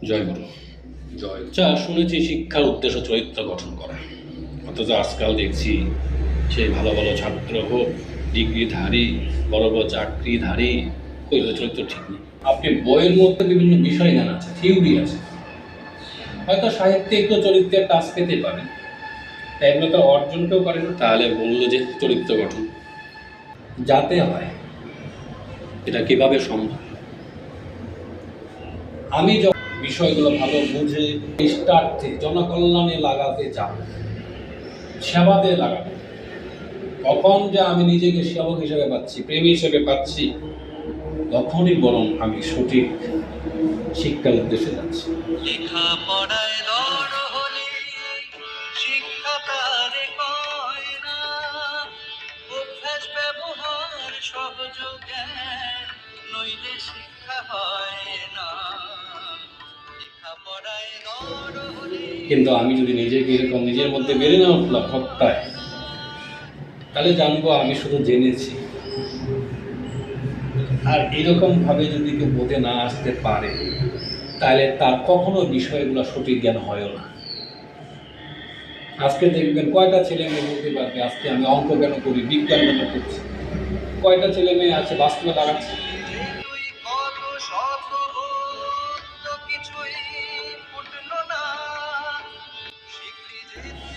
জয় গুরু। জয়। আচ্ছা, শুনেছি শিক্ষার উদ্দেশ্য চরিত্র গঠন করা, অথচ আজকাল দেখছি সেই ভালো ভালো ছাত্র হোক, ডিগ্রিধারী, বড় বড় চাকরিধারী, ওই চরিত্র ঠিক নেই। আপনি বইয়ের মধ্যে বিভিন্ন বিষয় জ্ঞান আছে, থিওরি আছে, হয়তো সাহিত্যিক চরিত্রের কাজ পেতে পারেন, তাই এগুলো তো অর্জন কেউ করে না। তাহলে বললো যে চরিত্র গঠন যাতে হয়, এটা কিভাবে সম্ভব? আমি যখন বিষয়গুলো ভালো বুঝে ইষ্টার্থে জনকল্যাণে লাগাতে যাব, সেবাতে লাগাবো, তখন যে আমি নিজেকে সেবক হিসেবে পাচ্ছি, প্রেমী হিসেবে পাচ্ছি, তখনই বরং আমি সঠিক শিক্ষার উদ্দেশ্যে যাচ্ছি। কিন্তু আমি যদি নিজেকে এরকম নিজের মধ্যে বেড়ে না উঠলাম হত্যায়, তাহলে জানবো আমি শুধু জেনেছি। আর এরকম ভাবে যদি কেউ বোধে না আসতে পারে, তাহলে তার কখনো বিষয়গুলো সঠিক জ্ঞান হয়ও না। আজকে দেখবেন কয়টা ছেলে মেয়ে বলতে পারবে আজকে আমি অঙ্ক কেন করি, বিজ্ঞান কেন করছি? কয়টা ছেলে মেয়ে আছে বাস্তবে লাগাচ্ছে?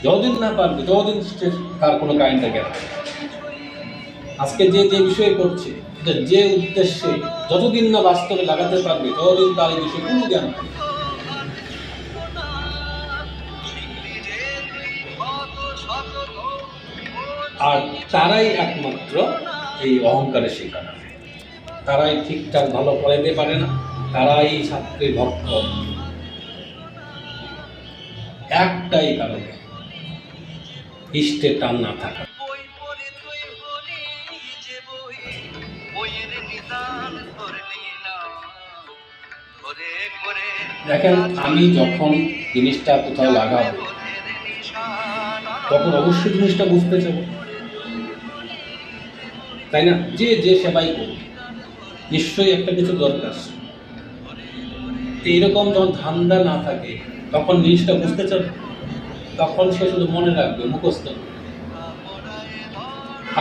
যতদিন না পারবে ততদিন তার কোনো কাহিনীটা জ্ঞান। আজকে যে যে বিষয়ে করছে, যে উদ্দেশ্যে যতদিন না বাস্তবে লাগাতে পারবে ততদিন তার এই বিষয়ে কোনো জ্ঞান হবে। আর তারাই একমাত্র এই অহংকারের শিকার, তারাই ঠিকঠাক ভালো পড়াইতে পারে না, তারাই ছাত্রের ভক্ত। একটাই কারণে, ইষ্টের টান না থাকা। দেখেন, আমি যখন জিনিসটা কোথাও লাগাবো তখন অবশ্যই জিনিসটা বুঝতে চাব, তাই না? যে যে সেবাই করবে নিশ্চয়ই একটা কিছু দরকার। এইরকম যখন ধান্দা না থাকে তখন জিনিসটা বুঝতে চাবে, তখন সে শুধু মনে রাখবে, মুখস্থ।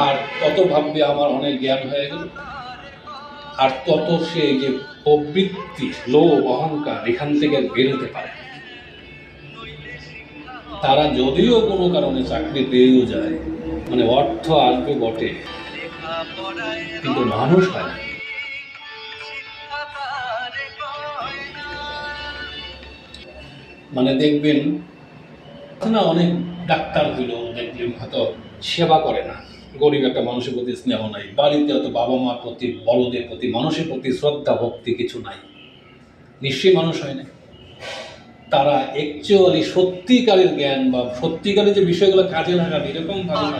আর তত ভাববে আমার অনেক জ্ঞান হয়ে গেল, আর তত সে যে প্রবৃত্তি, লোভ, অহংকার এখান থেকে বেরোতে পারে। তারা যদিও কোনো কারণে চাকরি পেয়েও যায়, মানে অর্থ আসবে বটে, কিন্তু মানুষ হয় না। মানে দেখবেন না, অনেক ডাক্তার হইল দেখবেন হয়তো সেবা করে না, গরিব একটা মানুষের প্রতি স্নেহ নাই, বাড়িতে হয়তো বাবা মার প্রতি, বড়দের প্রতি, মানুষের প্রতি শ্রদ্ধা ভক্তি কিছু নাই, নিশ্চয়ই মানুষ হয় না। তারা অ্যাকচুয়ালি সত্যিকারের জ্ঞান বা সত্যিকারের যে বিষয়গুলো কাজে লাগাবে এরকম ভাবে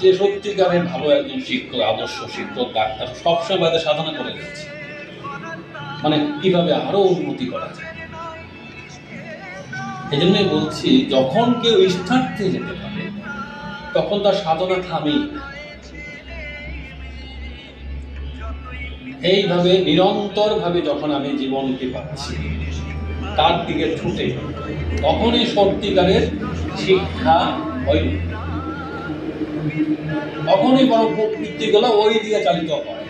যে সত্যিকারের ভালো একজন শিক্ষক, আদর্শ শিক্ষক, ডাক্তার সবসময় বাদে সাধনা করে যাচ্ছে, মানে কিভাবে আরো উন্নতি করা যায়। এই জন্যই বলছি, যখন কেউ ইষ্টার্থে যেতে পারে তখন তার সাধনা থামেই। এইভাবে নিরন্তর ভাবে যখন আমি জীবনকে পাচ্ছি তার দিকে ছুটে, তখনই সত্যিকারের শিক্ষা হইল, তখনই বড় প্রবৃত্তিগুলো ওই দিকে চালিত হয়।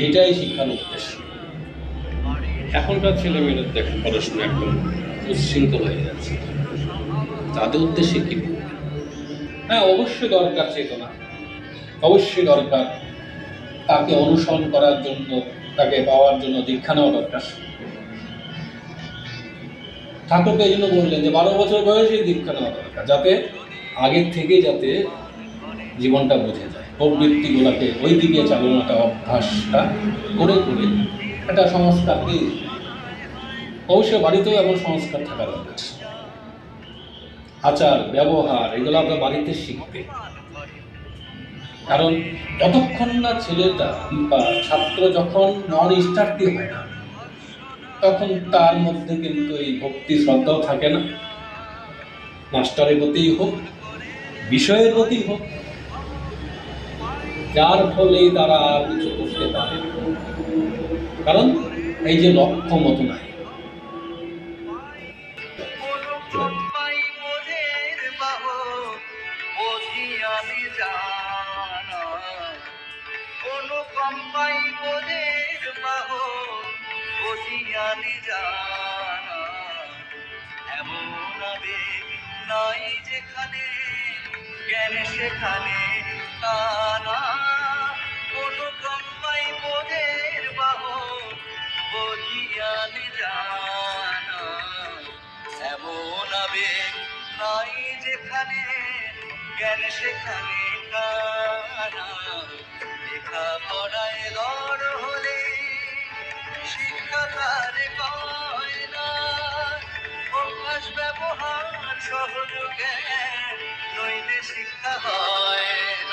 এটাই শিক্ষার উদ্দেশ্য। এখনকার ছেলে মেয়েদের দেখেন পড়াশোনা একদম উচ্ছৃঙ্খল হয়ে যাচ্ছে, তাদের উদ্দেশ্যে কি? হ্যাঁ, অবশ্যই দরকার চেতনা, অবশ্যই দরকার তাকে অনুসরণ করার জন্য, তাকে পাওয়ার জন্য দীক্ষা নেওয়া দরকার। ঠাকুরকে এই জন্য বললেন যে 12 বছর বয়সে দীক্ষা নেওয়া দরকার, যাতে আগের থেকেই যাতে জীবনটা বুঝে যায়, প্রবৃত্তিগুলোকে ওই দিকে চালনাটা, অভ্যাসটা করে করে একটা সংস্কারকে। অবশ্যই বাড়িতেও এমন সংস্কার থাকা দরকার, আচার ব্যবহার এগুলো আমরা বাড়িতে শিখবে। কারণ যতক্ষণ না ছেলেটা বা ছাত্র যখন নন ইষ্টার্থী হয় না, তখন তার মধ্যে কিন্তু এই ভক্তি শ্রদ্ধাও থাকে না, মাস্টারের প্রতিই হোক, বিষয়ের প্রতি হোক, যার ফলে তারা আর কিছু করতে পারে না। কারণ এই যে লক্ষ্য মতো নাই। নাই যেখানে জ্ঞান সেখানে কানা, কোনো কম্পাই মোদের বাহ বধিয়ানি জানা। এমন আবেগ নাই যেখানে জ্ঞান সেখানে কানা, লেখা পড়ায় গড় হলে শিক্ষা তার কয় না, অভ্যাস ব্যবহার সহজ জ্ঞান নইলে শিক্ষা হয় না।